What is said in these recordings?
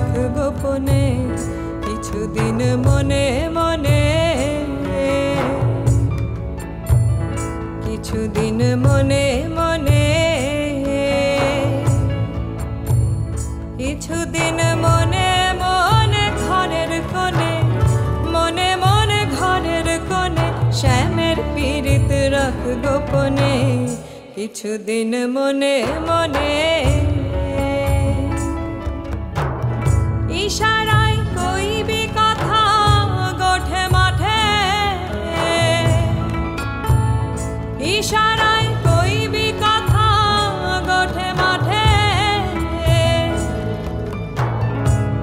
রাখ গোপনে কিছুদিন মনে মনে কিছুদিন মনে মনে কিছুদিন মনে মনে ঘরের কোণে মনে মনে ঘরের কোণে শ্যামের পীড়িত রাখ গোপনে কিছুদিন মনে মনে ইশারায় কইবি কথা গোঠে মাঠে ইশারায় কইবি কথা গোঠে মাঠে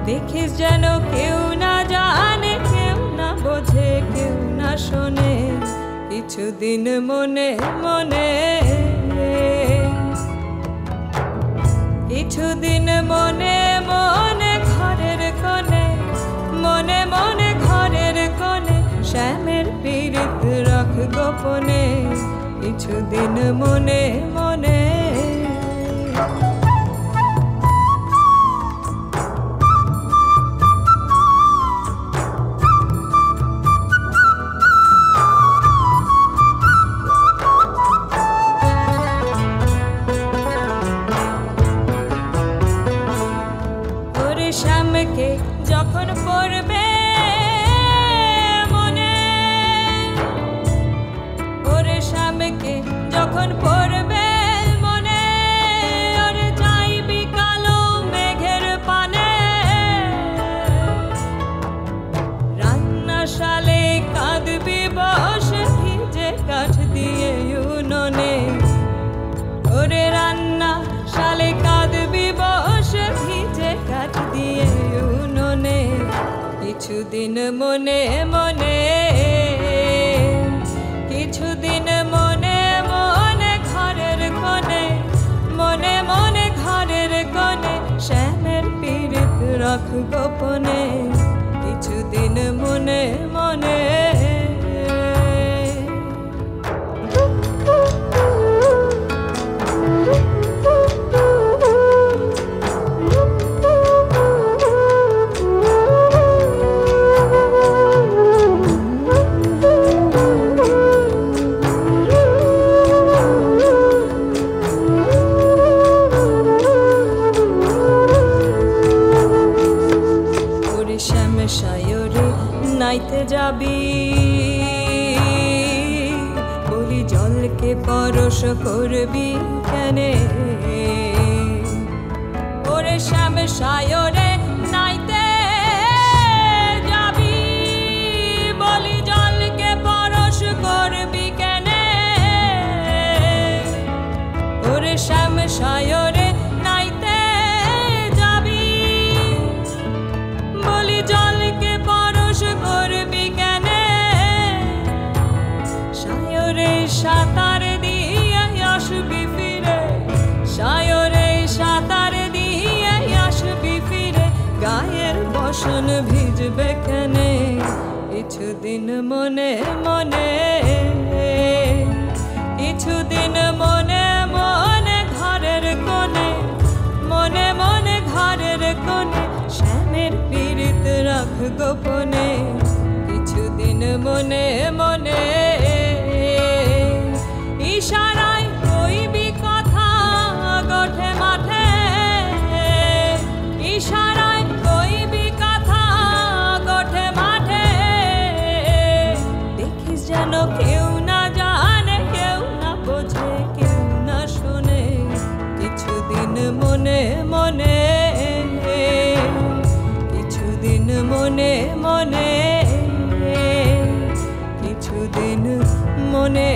দেখিস যেন কেউ না জানে কেউ না বোঝে কেউ না শোনে কিছুদিন মনে মনে কিছুদিন মনে মনে ঘরের কোণে মনে মনে ঘরের কোণে শ্যামের পীড়িত রাখ গোপনে কিছুদিন মনে মনে শ্যামকে যখন পড়বে মনে ওরে শ্যামকে যখন পড়বে মনে ওরে যাইবি কালো মেঘের পানে রান্নাশালে কাঁদবি বসে ভিজে কাঠ দিয়ে উনুনে ওরে রান্নাশালে কাঁদবি বসে ভিজে কাঠ দিয়ে উনুনে কিছুদিন মনে মনে কিছুদিন মনে মনে ঘরের কোণে মনে মনে ঘরের কোণে শ্যামের পীড়িত রাখ গোপনে কিছুদিন মনে মনে সায়রে নাইতে যাবি বলি জলকে পরশ করবি কেনে ওরে শ্যাম সায়রে নাইতে যাবি বলি জলকে পরশ করবি কেনে ওরে শ্যাম সায়রে নাইতে যাবি বলি জলকে পরশ করবি কেনে সায়রে সাঁতার দিয়ে আসবি ফিরে সায়রে সাঁতার দিয়ে আসবি ফিরে গায়ের বসন ভিজবে কেনে কিছুদিন মনে মনে কিছুদিন মনে মনে ঘরের কোণে মনে মনে ঘরের কোণে শ্যামের পীড়িত রাখ গোপনে কিছুদিন মনে মনে ইশারায় কইবি কথা গোঠে মাঠে ইশারায় কইবি কথা গোঠে মাঠে দেখিস যেন কেউ না জানে কেউ না বোঝে কেউ না শোনে কিছুদিন মনে মনে কিছুদিন মনে মনে কিছুদিন মনে